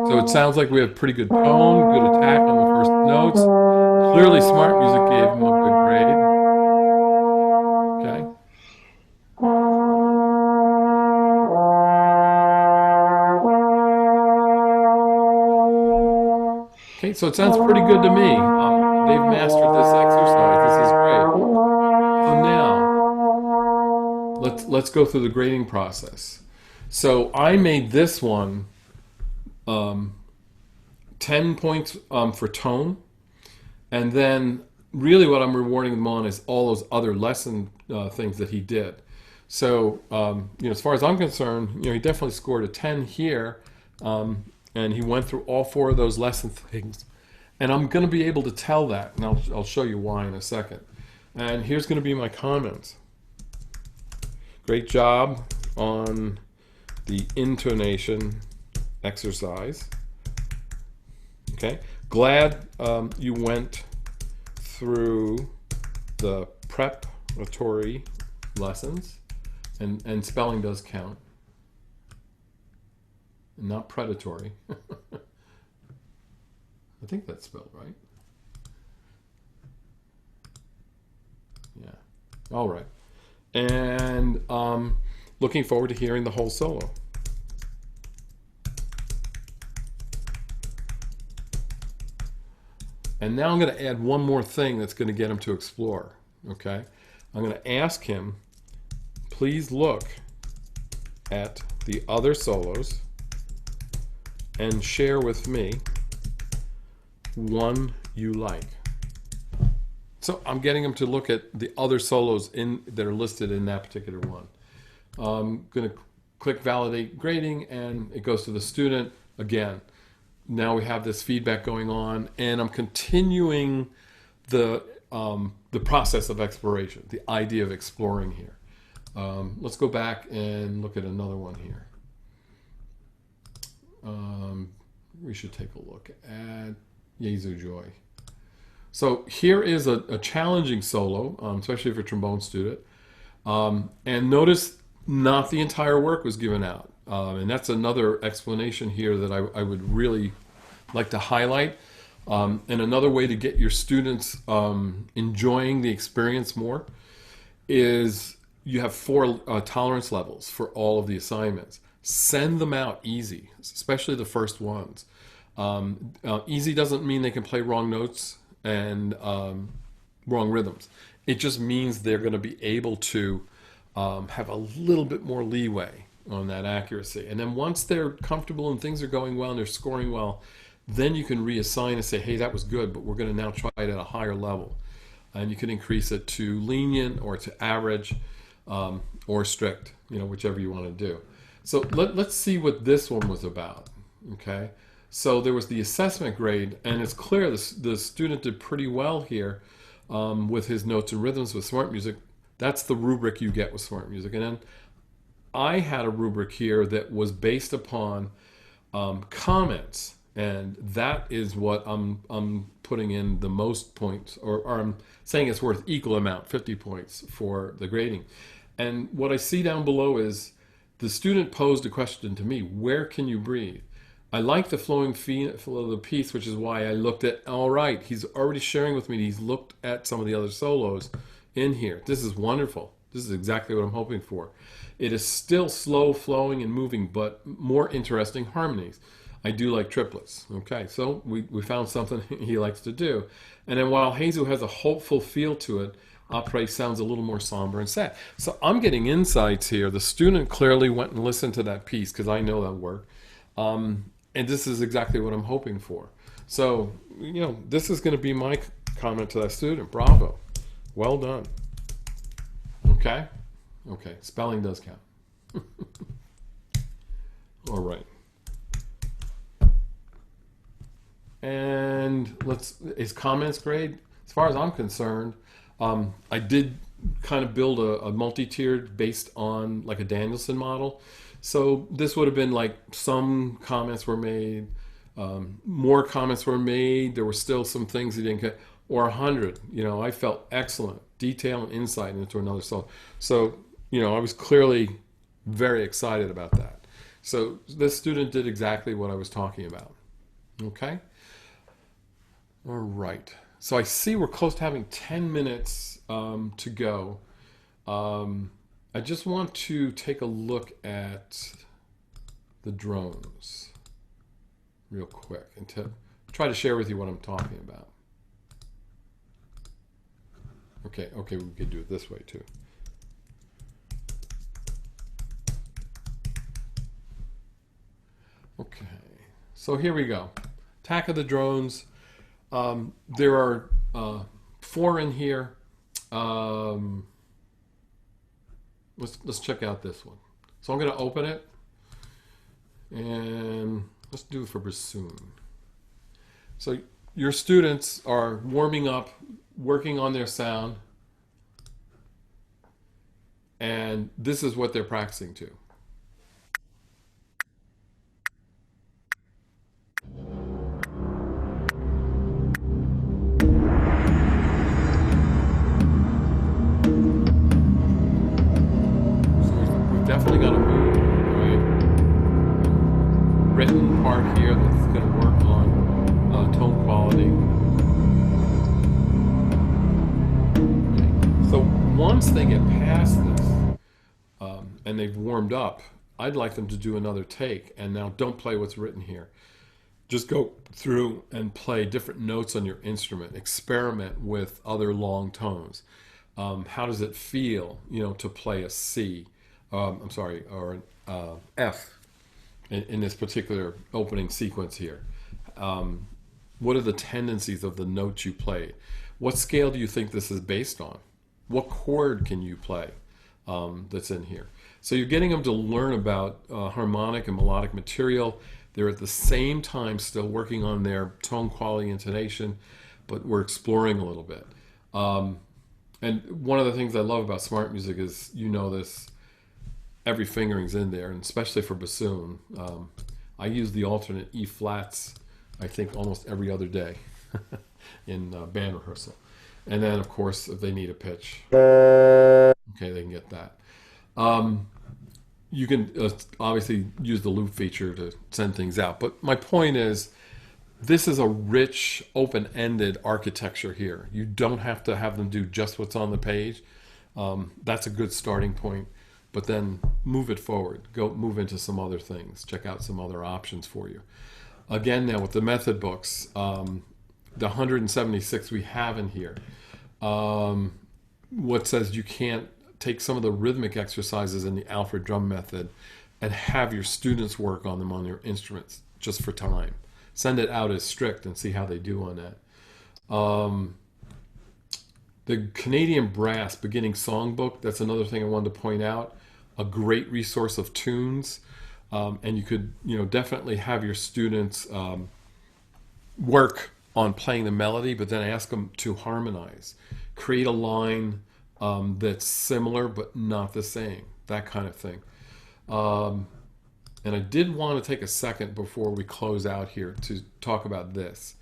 so it sounds like we have pretty good tone, good attack on the first notes. Clearly SmartMusic gave them a good grade. Okay. Okay, so it sounds pretty good to me. They've mastered this exercise. This is great. So now, let's go through the grading process. So I made this one 10 points for tone, and then really what I'm rewarding them on is all those other lesson things that he did. So you know, as far as I'm concerned, you know, he definitely scored a 10 here. And he went through all 4 of those lesson things. And I'm going to be able to tell that, and I'll show you why in a second. And here's going to be my comments. Great job on the intonation exercise. Okay, glad you went through the preparatory lessons, and spelling does count, not predatory. I think that's spelled right. Yeah, all right. And looking forward to hearing the whole solo. And now I'm going to add one more thing that's going to get him to explore. Okay, I'm going to ask him, please look at the other solos and share with me one you like. So I'm getting him to look at the other solos that are listed in that particular one. I'm going to click validate grading, and it goes to the student again. Now we have this feedback going on, and I'm continuing the process of exploration, the idea of exploring here. Let's go back and look at another one here. We should take a look at Jesu Joy. So here is a challenging solo, especially for a trombone student. And notice not the entire work was given out. And that's another explanation here that I would really like to highlight. And another way to get your students enjoying the experience more is you have 4 tolerance levels for all of the assignments. Send them out easy, especially the first ones. Easy doesn't mean they can play wrong notes and wrong rhythms. It just means they're going to be able to have a little bit more leeway on that accuracy. And then once they're comfortable and things are going well and they're scoring well, then you can reassign and say, hey, that was good, but we're going to now try it at a higher level. And you can increase it to lenient or to average or strict, whichever you want to do. So let's see what this one was about, okay? So there was the assessment grade, and it's clear the student did pretty well here with his notes and rhythms with SmartMusic. That's the rubric you get with SmartMusic. And then I had a rubric here that was based upon comments, and that is what I'm putting in the most points, or I'm saying it's worth equal amount, 50 points for the grading. And what I see down below is the student posed a question to me, where can you breathe? I like the flowing flow of the piece, which is why I looked at, all right, he's already sharing with me, he's looked at some of the other solos in here. This is wonderful. This is exactly what I'm hoping for. It is still slow flowing and moving, but more interesting harmonies. I do like triplets. Okay, so we found something he likes to do. And then while Jesus has a hopeful feel to it, Après sounds a little more somber and sad. So I'm getting insights here. The student clearly went and listened to that piece, because I know that work. And this is exactly what I'm hoping for. So, this is going to be my comment to that student. Bravo. Well done. Okay? Okay, spelling does count. All right. And is comments grade? As far as I'm concerned, I did kind of build a multi-tiered based on like a Danielson model. So this would have been like some comments were made, more comments were made, there were still some things he didn't get, or 100. I felt excellent detail and insight into another song. So, I was clearly very excited about that. So this student did exactly what I was talking about. Okay? All right. So I see we're close to having 10 minutes to go. I just want to take a look at the drones real quick and to try to share with you what I'm talking about. Okay, we could do it this way too. Okay, so here we go. Attack of the drones. There are 4 in here. Let's check out this one. So I'm going to open it, and let's do it for bassoon. So your students are warming up, working on their sound, and this is what they're practicing to. definitely got to move, right? Written part here that's going to work on tone quality. Okay. So once they get past this and they've warmed up, I'd like them to do another take. And now don't play what's written here. Just go through and play different notes on your instrument. Experiment with other long tones. How does it feel, to play a C? Or an F in this particular opening sequence here. What are the tendencies of the notes you play? What scale do you think this is based on? What chord can you play that's in here? So you're getting them to learn about harmonic and melodic material. They're at the same time still working on their tone quality, intonation, but we're exploring a little bit. And one of the things I love about SmartMusic is, this, every fingering's in there, and especially for bassoon. I use the alternate E flats, I think, almost every other day in band rehearsal. And then, of course, if they need a pitch, okay, they can get that. You can obviously use the loop feature to send things out. But my point is, this is a rich, open-ended architecture here. You don't have to have them do just what's on the page. That's a good starting point. But then move it forward. Go move into some other things. Check out some other options for you. Again, now with the method books, the 176 we have in here, what says you can't take some of the rhythmic exercises in the Alfred drum method and have your students work on them on their instruments just for time. Send it out as strict and see how they do on that. The Canadian Brass Beginning Songbook, that's another thing I wanted to point out. A great resource of tunes. And you could, definitely have your students work on playing the melody, but then ask them to harmonize. Create a line that's similar but not the same. That kind of thing. And I did want to take a second before we close out here to talk about this.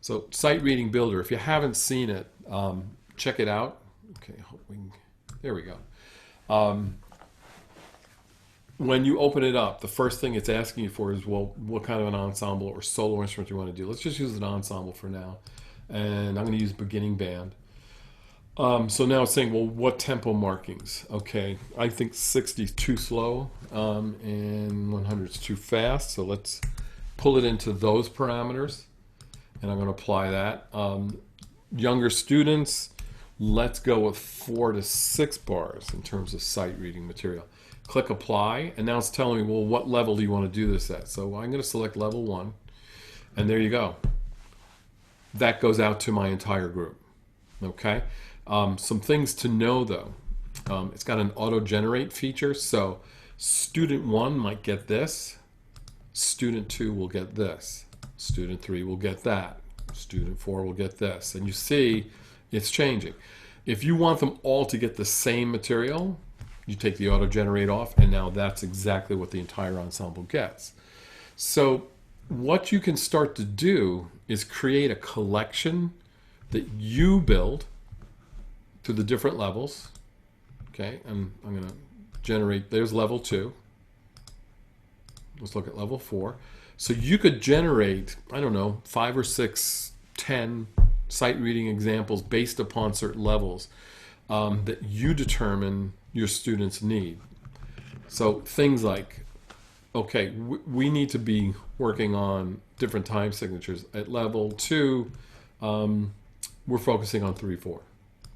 So Sight Reading Builder, if you haven't seen it, check it out. Okay, there we go. When you open it up, the first thing it's asking you for is, well, what kind of an ensemble or solo instrument you want to do. Let's just use an ensemble for now. And I'm going to use beginning band. So now it's saying, well, what tempo markings? Okay, I think 60 is too slow and 100 is too fast. So let's pull it into those parameters. And I'm going to apply that. Younger students, let's go with 4 to 6 bars in terms of sight reading material. Click apply, and now it's telling me, well, what level do you want to do this at? So I'm going to select level 1, and there you go. That goes out to my entire group. Okay. Some things to know though. It's got an auto-generate feature, so student 1 might get this, student 2 will get this, student 3 will get that, student 4 will get this, and you see it's changing. If you want them all to get the same material, you take the auto-generate off, and now that's exactly what the entire ensemble gets. So what you can start to do is create a collection that you build to the different levels. Okay, and I'm going to generate, there's level 2. Let's look at level 4. So you could generate, I don't know, 5 or 6, 10 sight reading examples based upon certain levels that you determine your students need. So things like, okay, we need to be working on different time signatures. At level 2, we're focusing on 3/4.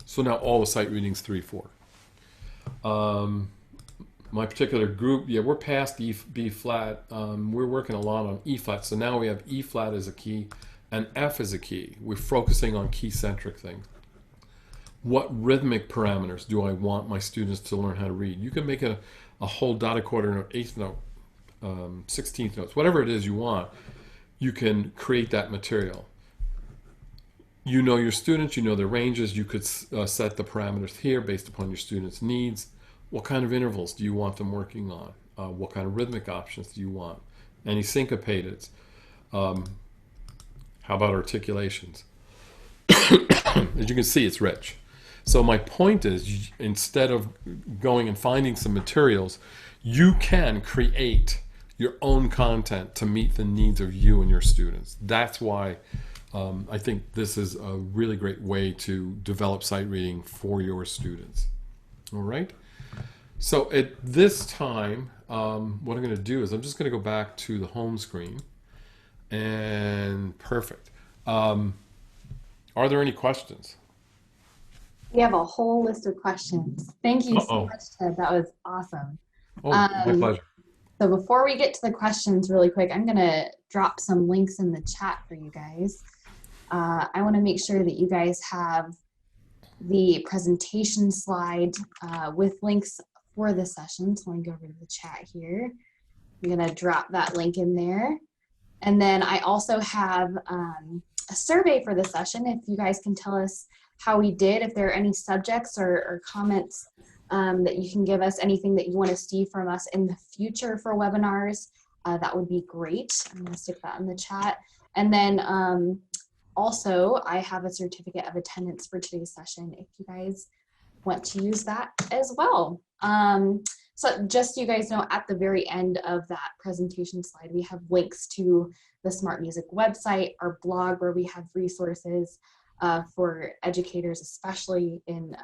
So now all the sight readings 3/4. My particular group, yeah, we're past B flat. We're working a lot on E flat. So now we have E flat as a key and F as a key. We're focusing on key-centric things. What rhythmic parameters do I want my students to learn how to read? You can make a whole dotted quarter note, eighth note, 16th notes, whatever it is you want. You can create that material. You know your students, you know their ranges. You could set the parameters here based upon your students' needs. What kind of intervals do you want them working on? What kind of rhythmic options do you want? Any syncopated? How about articulations? As you can see, it's rich. So my point is, instead of going and finding some materials, you can create your own content to meet the needs of you and your students. That's why I think this is a really great way to develop sight reading for your students. All right. So at this time, what I'm going to do is I'm just going to go back to the home screen. And perfect. Are there any questions? We have a whole list of questions. Thank you so Uh-oh. much, Ted. That was awesome. Oh, my pleasure. So before we get to the questions really quick, I'm going to drop some links in the chat for you guys. I want to make sure that you guys have the presentation slide with links for the session. So let me go over to the chat here. I'm going to drop that link in there. And then I also have a survey for the session. If you guys can tell us how we did, if there are any subjects or comments that you can give us, anything that you want to see from us in the future for webinars, that would be great. I'm going to stick that in the chat. And then also, I have a certificate of attendance for today's session if you guys want to use that as well. So just so you guys know, at the very end of that presentation slide, we have links to the SmartMusic website, our blog, where we have resources for educators, especially in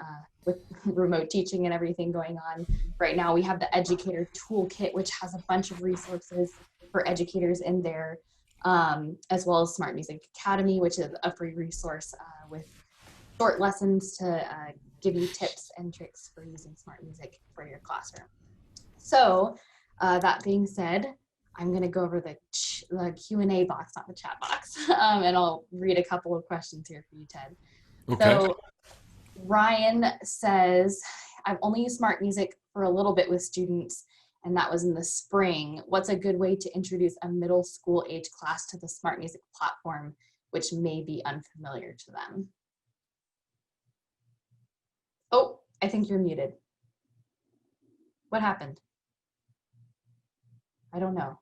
with remote teaching and everything going on right now. We have the educator toolkit, which has a bunch of resources for educators in there, as well as SmartMusic Academy, which is a free resource with short lessons to give you tips and tricks for using SmartMusic for your classroom. So that being said, I'm going to go over the Q&A box, not the chat box, and I'll read a couple of questions here for you, Ted. Okay. So Ryan says, I've only used SmartMusic for a little bit with students, and that was in the spring. What's a good way to introduce a middle school age class to the SmartMusic platform, which may be unfamiliar to them? Oh, I think you're muted. What happened? I don't know.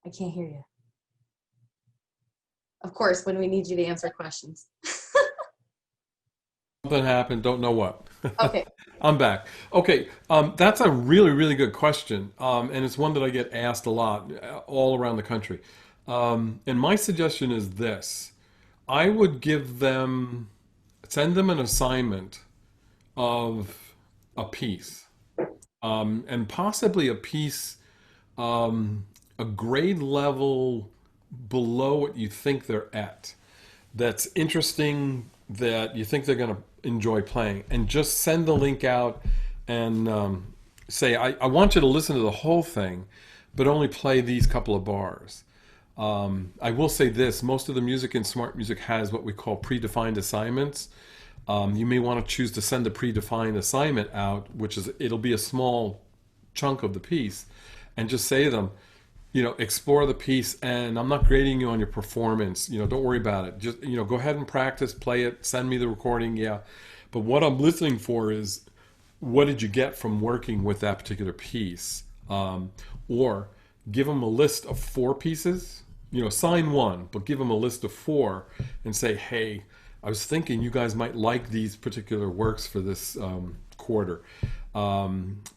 I can't hear you. Of course, when we need you to answer questions. Something happened, don't know what. Okay. I'm back. Okay, that's a really, really good question. And it's one that I get asked a lot all around the country. And my suggestion is this. I would send them an assignment of a piece, and possibly a piece, a grade level below what you think they're at, that's interesting, that you think they're going to enjoy playing, and just send the link out and say, I want you to listen to the whole thing, but only play these couple of bars. I will say this, most of the music in SmartMusic has what we call predefined assignments. You may want to choose to send a predefined assignment out, it'll be a small chunk of the piece, and just say to them, explore the piece, and I'm not grading you on your performance. Don't worry about it. Just, go ahead and practice, play it, send me the recording, yeah. But what I'm listening for is, what did you get from working with that particular piece? Or give them a list of 4 pieces. Assign 1, but give them a list of 4 and say, hey, I was thinking you guys might like these particular works for this quarter.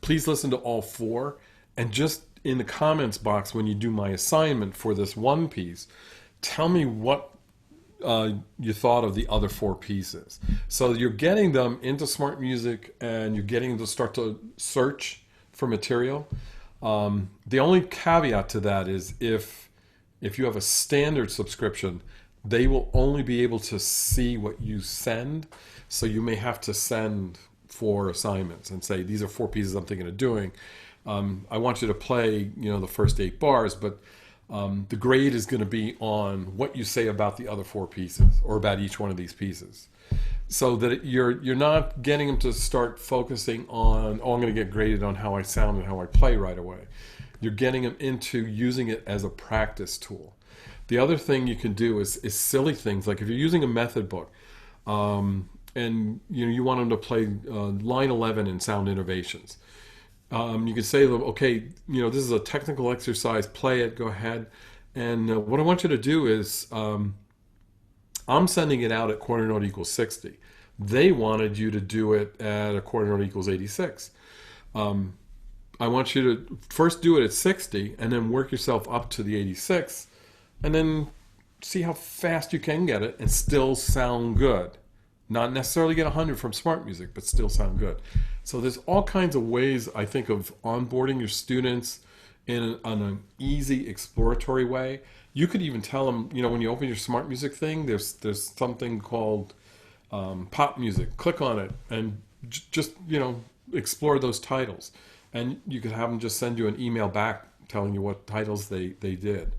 Please listen to all 4, and just in the comments box when you do my assignment for this one piece, tell me what you thought of the other 4 pieces. So you're getting them into SmartMusic, and you're getting them to start to search for material. The only caveat to that is if you have a standard subscription, they will only be able to see what you send. So you may have to send 4 assignments and say, these are 4 pieces I'm thinking of doing. I want you to play, the first 8 bars, but the grade is going to be on what you say about the other 4 pieces, or about each one of these pieces. So that you're not getting them to start focusing on, I'm going to get graded on how I sound and how I play right away. You're getting them into using it as a practice tool. The other thing you can do is silly things, like if you're using a method book, and you want them to play line 11 in sound innovations. You can say to them, okay, this is a technical exercise, play it, go ahead. And what I want you to do is I'm sending it out at quarter note equals 60. They wanted you to do it at a quarter note equals 86. I want you to first do it at 60 and then work yourself up to the 86 and then see how fast you can get it and still sound good. Not necessarily get 100 from SmartMusic, but still sound good. So there's all kinds of ways, I think, of onboarding your students in an easy, exploratory way. You could even tell them, when you open your SmartMusic thing, there's something called pop music. Click on it and just, explore those titles. And you could have them just send you an email back telling you what titles they did.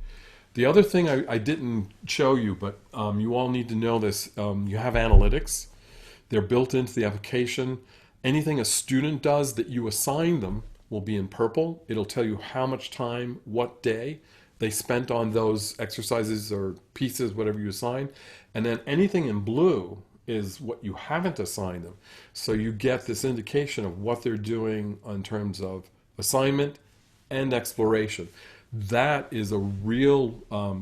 The other thing I didn't show you, but you all need to know this, you have analytics. They're built into the application. Anything a student does that you assign them will be in purple. It'll tell you how much time, what day they spent on those exercises or pieces, whatever you assign. And then anything in blue is what you haven't assigned them. So you get this indication of what they're doing in terms of assignment and exploration. That is a real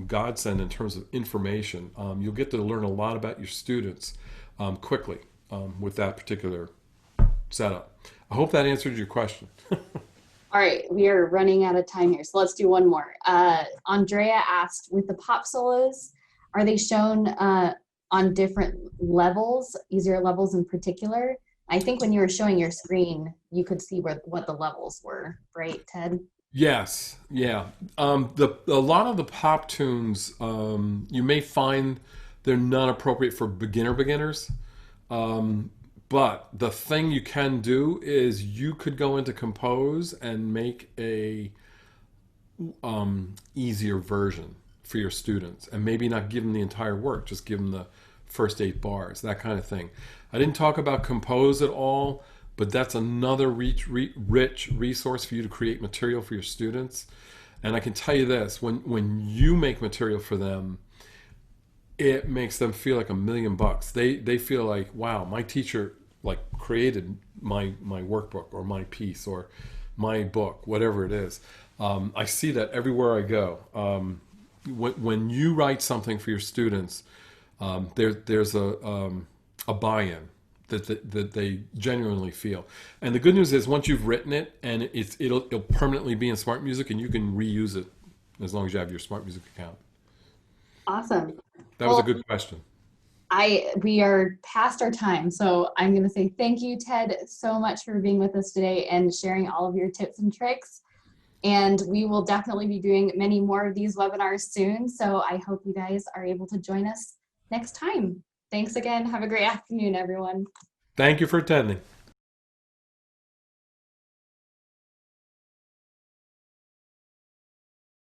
godsend in terms of information. You'll get to learn a lot about your students quickly with that particular setup. I hope that answered your question. All right, we are running out of time here, so let's do one more. Andrea asked, with the pop solos, are they shown on different levels, easier levels in particular? I think when you were showing your screen, you could see what the levels were, right, Ted? Yes, yeah. A lot of the pop tunes, you may find they're not appropriate for beginners. But the thing you can do is you could go into Compose and make a easier version for your students, and maybe not give them the entire work, just give them the first 8 bars, that kind of thing. I didn't talk about Compose at all, but that's another rich resource for you to create material for your students. And I can tell you this, when you make material for them, it makes them feel like $1 million. They feel like, wow, my teacher created my workbook or my piece or my book, whatever it is. I see that everywhere I go. When you write something for your students, there's a buy-in that they genuinely feel. And the good news is, once you've written it, and it'll permanently be in SmartMusic, and you can reuse it as long as you have your SmartMusic account. Awesome. That was a good question. We are past our time, so I'm going to say thank you, Ted, so much for being with us today and sharing all of your tips and tricks. And we will definitely be doing many more of these webinars soon, so I hope you guys are able to join us next time. Thanks again. Have a great afternoon, everyone. Thank you for attending.